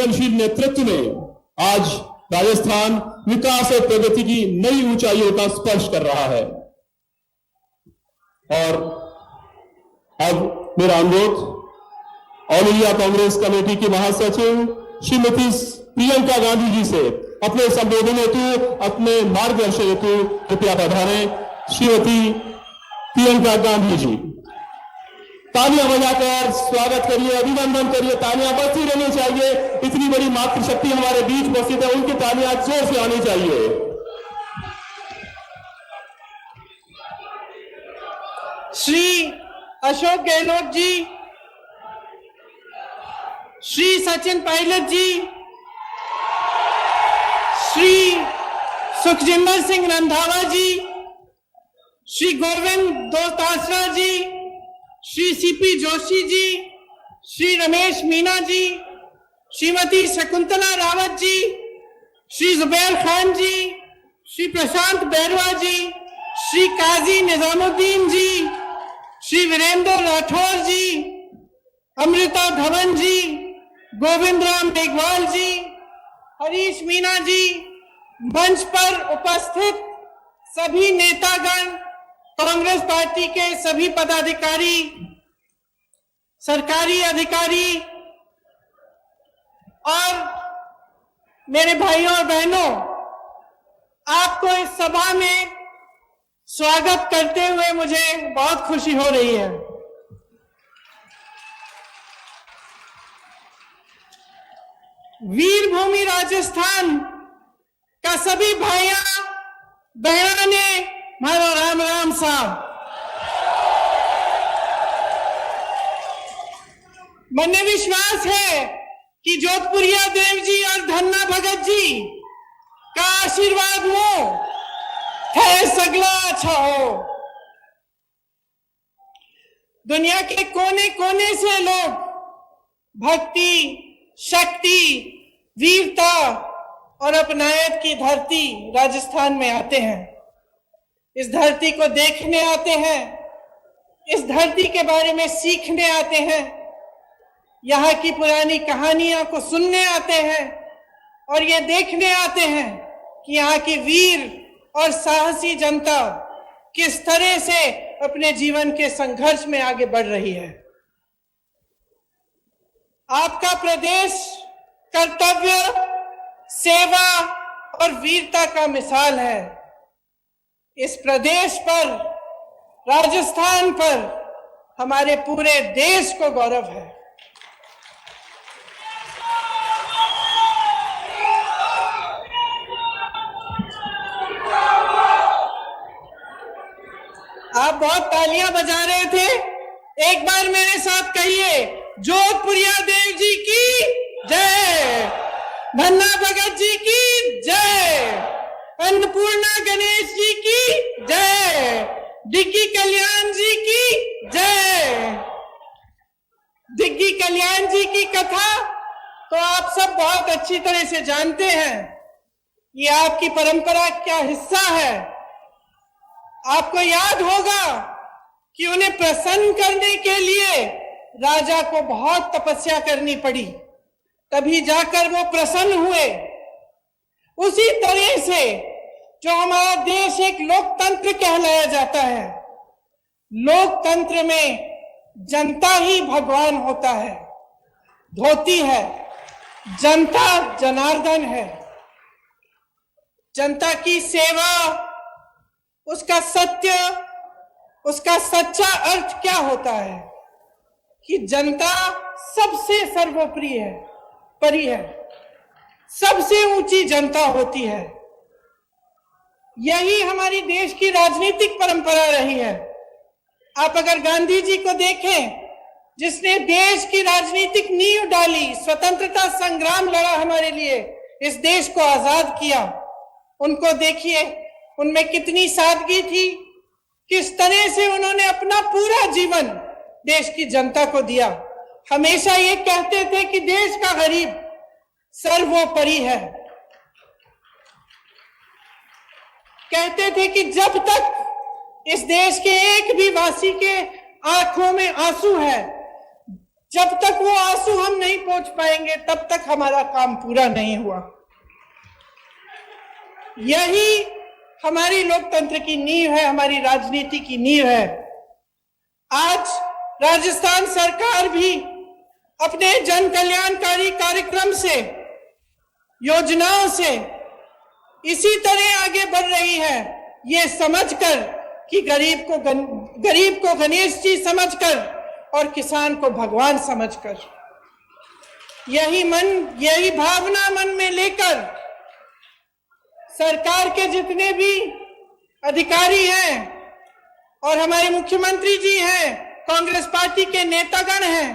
संवेदनशील नेतृत्व में आज राजस्थान विकास और प्रगति की नई ऊंचाइयों का स्पर्श कर रहा है। और अब मेरा अनुरोध ऑल इंडिया कांग्रेस कमेटी की महासचिव श्रीमती प्रियंका गांधी जी से अपने संबोधन हेतु, अपने मार्गदर्शन हेतु कृपया पधारें। श्रीमती प्रियंका गांधी जी, तालियां बजाकर स्वागत करिए, अभिनंदन करिए। तालियां बजती रहनी चाहिए। इतनी बड़ी मातृशक्ति हमारे बीच उपस्थित है, उनकी तालियां जोर से आनी चाहिए। श्री अशोक गहलोत जी, श्री सचिन पायलट जी, श्री सुखजिंदर सिंह रंधावा जी, श्री गोविंद दोतासरा जी, श्री सीपी जोशी जी, श्री रमेश मीना जी, श्रीमती शकुंतला रावत जी, श्री जुबैर खान जी, श्री प्रशांत बैरवा जी, श्री काजी निजामुद्दीन जी, श्री वीरेंद्र राठौर जी, अमृता धवन जी, गोविंद राम मेघवाल जी, हरीश मीना जी, मंच पर उपस्थित सभी नेतागण, कांग्रेस पार्टी के सभी पदाधिकारी, सरकारी अधिकारी और मेरे भाइयों और बहनों, आपको इस सभा में स्वागत करते हुए मुझे बहुत खुशी हो रही है। वीरभूमि राजस्थान का सभी भाइयों बहनों ने मारो राम राम साहब। मने विश्वास है कि जोधपुरिया देव जी और धन्ना भगत जी का आशीर्वाद हो है सगला अच्छा हो। दुनिया के कोने कोने से लोग भक्ति, शक्ति, वीरता और अपनायत की धरती राजस्थान में आते हैं। इस धरती को देखने आते हैं, इस धरती के बारे में सीखने आते हैं, यहाँ की पुरानी कहानियों को सुनने आते हैं और ये देखने आते हैं कि यहाँ की वीर और साहसी जनता किस तरह से अपने जीवन के संघर्ष में आगे बढ़ रही है। आपका प्रदेश कर्तव्य, सेवा और वीरता का मिसाल है। इस प्रदेश पर, राजस्थान पर हमारे पूरे देश को गौरव है। आप बहुत तालियां बजा रहे थे, एक बार मेरे साथ कहिए, जोधपुरिया देव जी की जय, धन्ना भगत जी की जय, अन्नपूर्णा गणेश जी की जय, डिग्गी कल्याण जी की जय। डिग्गी कल्याण जी की कथा तो आप सब बहुत अच्छी तरह से जानते हैं। ये आपकी परंपरा का हिस्सा है। आपको याद होगा कि उन्हें प्रसन्न करने के लिए राजा को बहुत तपस्या करनी पड़ी, तभी जाकर वो प्रसन्न हुए। उसी तरह से जो हमारा देश एक लोकतंत्र कहलाया जाता है, लोकतंत्र में जनता ही भगवान होता है, धोती है, जनता जनार्दन है। जनता की सेवा, उसका सत्य, उसका सच्चा अर्थ क्या होता है कि जनता सबसे सर्वोपरि है, परि है, सबसे ऊंची जनता होती है। यही हमारी देश की राजनीतिक परंपरा रही है। आप अगर गांधी जी को देखें, जिसने देश की राजनीतिक नींव डाली, स्वतंत्रता संग्राम लड़ा हमारे लिए, इस देश को आजाद किया, उनको देखिए, उनमें कितनी सादगी थी, किस तरह से उन्होंने अपना पूरा जीवन देश की जनता को दिया। हमेशा ये कहते थे कि देश का गरीब सर्वोपरि है। कहते थे कि जब तक इस देश के एक भी वासी के आंखों में आंसू है, जब तक वो आंसू हम नहीं पहुंच पाएंगे तब तक हमारा काम पूरा नहीं हुआ। यही हमारी लोकतंत्र की नींव है, हमारी राजनीति की नींव है। आज राजस्थान सरकार भी अपने जन कल्याणकारी कार्यक्रम से, योजनाओं से इसी तरह आगे बढ़ रही है, ये समझकर कि गरीब को गणेश जी समझकर और किसान को भगवान समझकर। यही भावना मन में लेकर सरकार के जितने भी अधिकारी हैं और हमारे मुख्यमंत्री जी हैं, कांग्रेस पार्टी के नेतागण हैं,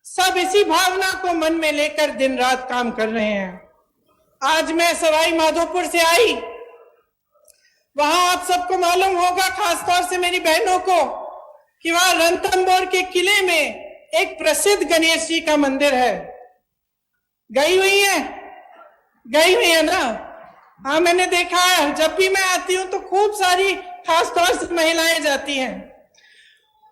सब इसी भावना को मन में लेकर दिन रात काम कर रहे हैं। आज मैं सवाई माधोपुर से आई, वहां आप सबको मालूम होगा, खासतौर से मेरी बहनों को, कि वहां रणथंभौर के किले में एक प्रसिद्ध गणेश जी का मंदिर है। गई हुई है ना? हाँ, मैंने देखा है। जब भी मैं आती हूँ तो खूब सारी खासतौर से महिलाएं जाती हैं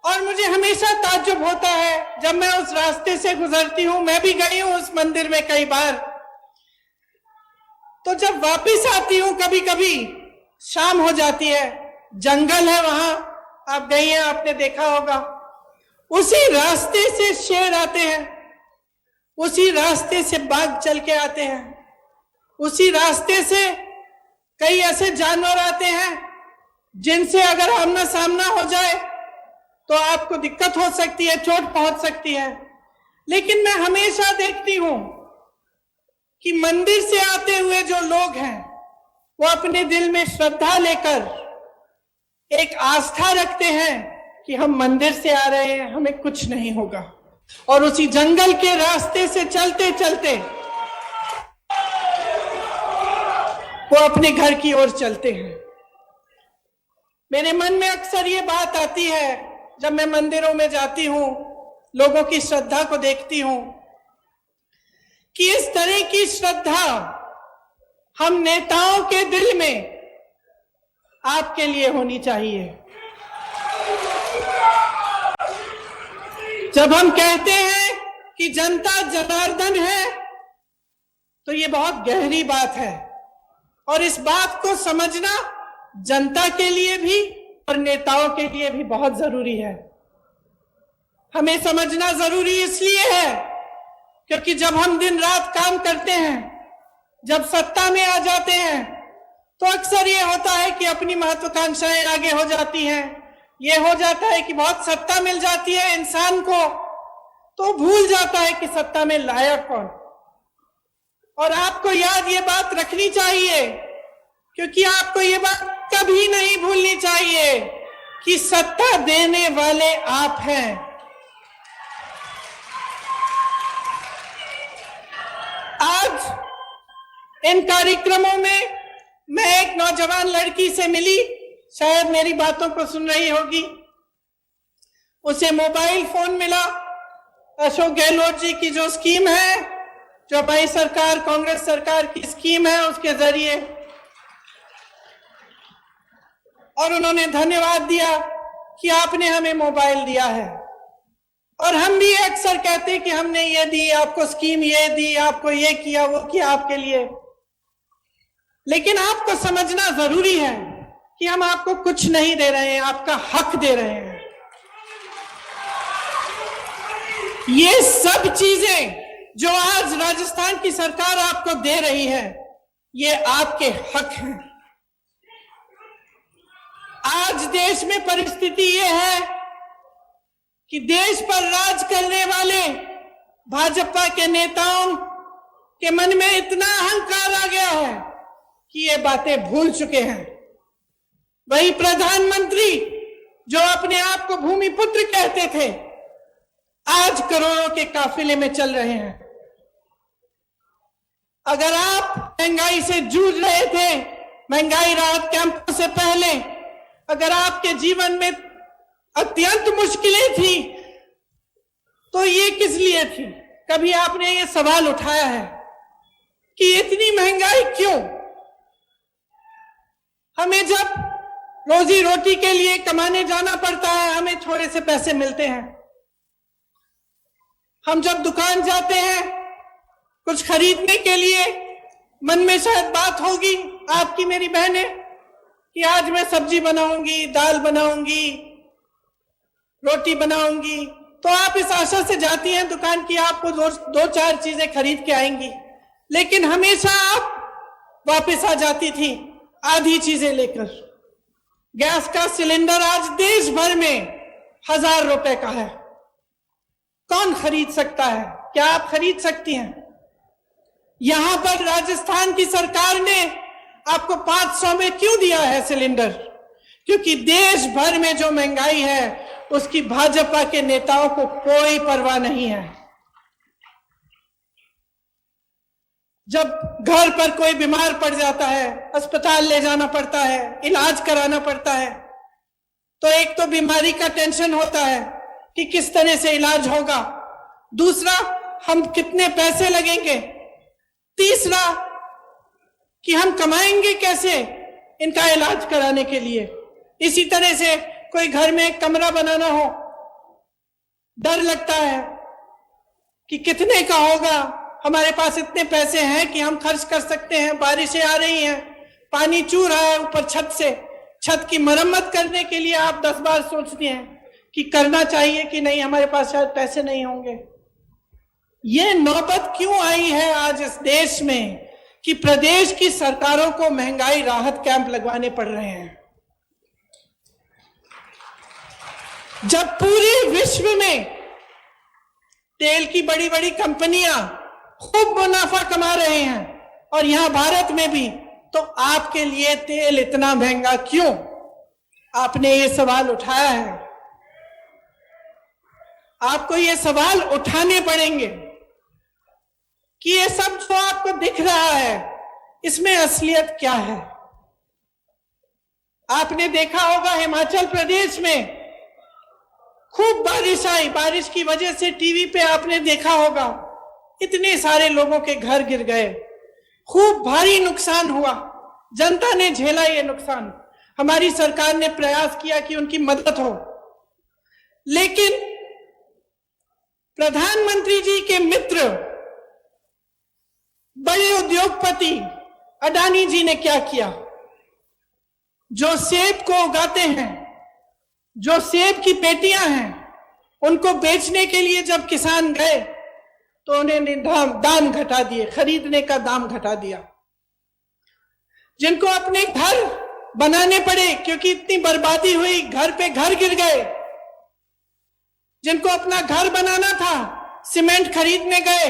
और मुझे हमेशा ताज्जुब होता है जब मैं उस रास्ते से गुजरती हूँ। मैं भी गई हूँ उस मंदिर में कई बार। तो जब वापस आती हूँ कभी कभी शाम हो जाती है, जंगल है वहां, आप गई हैं, आपने देखा होगा। उसी रास्ते से शेर आते हैं, उसी रास्ते से बाघ चल के आते हैं, उसी रास्ते से कई ऐसे जानवर आते हैं जिनसे अगर आमना सामना हो जाए तो आपको दिक्कत हो सकती है, चोट पहुंच सकती है। लेकिन मैं हमेशा देखती हूं कि मंदिर से आते हुए जो लोग हैं वो अपने दिल में श्रद्धा लेकर एक आस्था रखते हैं कि हम मंदिर से आ रहे हैं, हमें कुछ नहीं होगा। और उसी जंगल के रास्ते से चलते चलते वो अपने घर की ओर चलते हैं। मेरे मन में अक्सर ये बात आती है जब मैं मंदिरों में जाती हूं, लोगों की श्रद्धा को देखती हूं, कि इस तरह की श्रद्धा हम नेताओं के दिल में आपके लिए होनी चाहिए। जब हम कहते हैं कि जनता जनार्दन है तो ये बहुत गहरी बात है और इस बात को समझना जनता के लिए भी और नेताओं के लिए भी बहुत जरूरी है। हमें समझना जरूरी इसलिए है क्योंकि जब हम दिन रात काम करते हैं, जब सत्ता में आ जाते हैं, तो अक्सर ये होता है कि अपनी महत्वाकांक्षाएं आगे हो जाती हैं। ये हो जाता है कि बहुत सत्ता मिल जाती है इंसान को, तो भूल जाता है कि सत्ता में लायक कौन। और आपको याद ये बात रखनी चाहिए, क्योंकि आपको ये बात कभी नहीं भूलनी चाहिए कि सत्ता देने वाले आप हैं। आज इन कार्यक्रमों में मैं एक नौजवान लड़की से मिली, शायद मेरी बातों को सुन रही होगी। उसे मोबाइल फोन मिला, अशोक गहलोत जी की जो स्कीम है, जो हमारी सरकार, कांग्रेस सरकार की स्कीम है, उसके जरिए, और उन्होंने धन्यवाद दिया कि आपने हमें मोबाइल दिया है। और हम भी अक्सर कहते हैं कि हमने ये दी, आपको स्कीम ये दी, आपको ये किया, वो किया आपके लिए। लेकिन आपको समझना जरूरी है कि हम आपको कुछ नहीं दे रहे हैं, आपका हक दे रहे हैं। ये सब चीजें जो आज राजस्थान की सरकार आपको दे रही है, ये आपके हक हैं। आज देश में परिस्थिति ये है कि देश पर राज करने वाले भाजपा के नेताओं के मन में इतना अहंकार आ गया है कि ये बातें भूल चुके हैं। वही प्रधानमंत्री जो अपने आप को भूमिपुत्र कहते थे, आज करोड़ों के काफिले में चल रहे हैं। अगर आप महंगाई से जूझ रहे थे, महंगाई राहत कैंपों से पहले, अगर आपके जीवन में अत्यंत मुश्किलें थी, तो ये किस लिए थी? कभी आपने ये सवाल उठाया है कि इतनी महंगाई क्यों? हमें जब रोजी रोटी के लिए कमाने जाना पड़ता है, हमें थोड़े से पैसे मिलते हैं, हम जब दुकान जाते हैं कुछ खरीदने के लिए, मन में शायद बात होगी आपकी मेरी बहनें कि आज मैं सब्जी बनाऊंगी, दाल बनाऊंगी, रोटी बनाऊंगी, तो आप इस आशा से जाती हैं दुकान की आपको दो चार चीजें खरीद के आएंगी, लेकिन हमेशा आप वापस आ जाती थी आधी चीजें लेकर। गैस का सिलेंडर आज देश भर में 1000 रुपए का है। कौन खरीद सकता है? क्या आप खरीद सकती हैं? यहां पर राजस्थान की सरकार ने आपको 500 में क्यों दिया है सिलेंडर? क्योंकि देश भर में जो महंगाई है उसकी भाजपा के नेताओं को कोई परवाह नहीं है। जब घर पर कोई बीमार पड़ जाता है, अस्पताल ले जाना पड़ता है, इलाज कराना पड़ता है, तो एक तो बीमारी का टेंशन होता है कि किस तरह से इलाज होगा, दूसरा हम कितने पैसे लगेंगे, तीसरा कि हम कमाएंगे कैसे इनका इलाज कराने के लिए। इसी तरह से कोई घर में एक कमरा बनाना हो, डर लगता है कि कितने का होगा, हमारे पास इतने पैसे हैं कि हम खर्च कर सकते हैं, बारिशें आ रही हैं, पानी चू रहा है ऊपर छत से, छत की मरम्मत करने के लिए आप 10 बार सोचते हैं कि करना चाहिए कि नहीं, हमारे पास शायद पैसे नहीं होंगे। ये नौबत क्यों आई है आज इस देश में कि प्रदेश की सरकारों को महंगाई राहत कैंप लगवाने पड़ रहे हैं, जब पूरे विश्व में तेल की बड़ी बड़ी कंपनियां खूब मुनाफा कमा रहे हैं और यहां भारत में भी, तो आपके लिए तेल इतना महंगा क्यों? आपने ये सवाल उठाया है, आपको ये सवाल उठाने पड़ेंगे कि ये सब जो आपको दिख रहा है इसमें असलियत क्या है। आपने देखा होगा हिमाचल प्रदेश में खूब बारिश आई, बारिश की वजह से टीवी पे आपने देखा होगा इतने सारे लोगों के घर गिर गए, खूब भारी नुकसान हुआ, जनता ने झेला ये नुकसान। हमारी सरकार ने प्रयास किया कि उनकी मदद हो, लेकिन प्रधानमंत्री जी के मित्र बड़े उद्योगपति अडानी जी ने क्या किया? जो सेब को उगाते हैं, जो सेब की पेटियां हैं, उनको बेचने के लिए जब किसान गए तो उन्होंने दाम घटा दिए, खरीदने का दाम घटा दिया। जिनको अपने घर बनाने पड़े क्योंकि इतनी बर्बादी हुई, घर पे घर गिर गए, जिनको अपना घर बनाना था, सीमेंट खरीदने गए,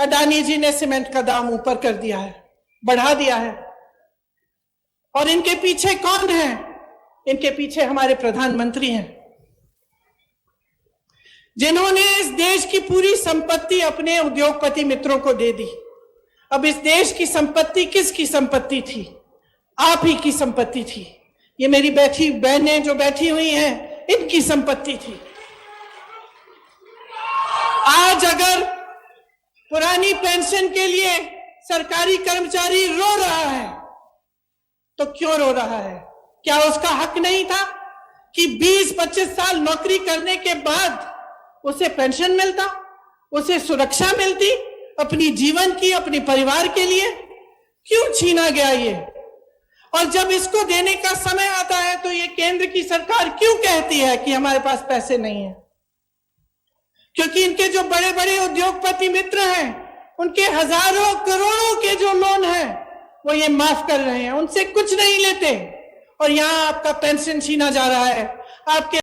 अडानी जी ने सीमेंट का दाम ऊपर कर दिया है, बढ़ा दिया है। और इनके पीछे कौन है? इनके पीछे हमारे प्रधानमंत्री हैं, जिन्होंने इस देश की पूरी संपत्ति अपने उद्योगपति मित्रों को दे दी। अब इस देश की संपत्ति किसकी संपत्ति थी? आप ही की संपत्ति थी। ये मेरी बहनें जो बैठी हुई हैं, इनकी संपत्ति थी। आज अगर पुरानी पेंशन के लिए सरकारी कर्मचारी रो रहा है तो क्यों रो रहा है? क्या उसका हक नहीं था कि 20-25 साल नौकरी करने के बाद उसे पेंशन मिलता, उसे सुरक्षा मिलती अपनी जीवन की, अपने परिवार के लिए? क्यों छीना गया ये? और जब इसको देने का समय आता है तो ये केंद्र की सरकार क्यों कहती है कि हमारे पास पैसे नहीं है? क्योंकि इनके जो बड़े बड़े उद्योगपति मित्र हैं, उनके हजारों करोड़ों के जो लोन हैं वो ये माफ कर रहे हैं, उनसे कुछ नहीं लेते, और यहां आपका पेंशन छीना जा रहा है। आपके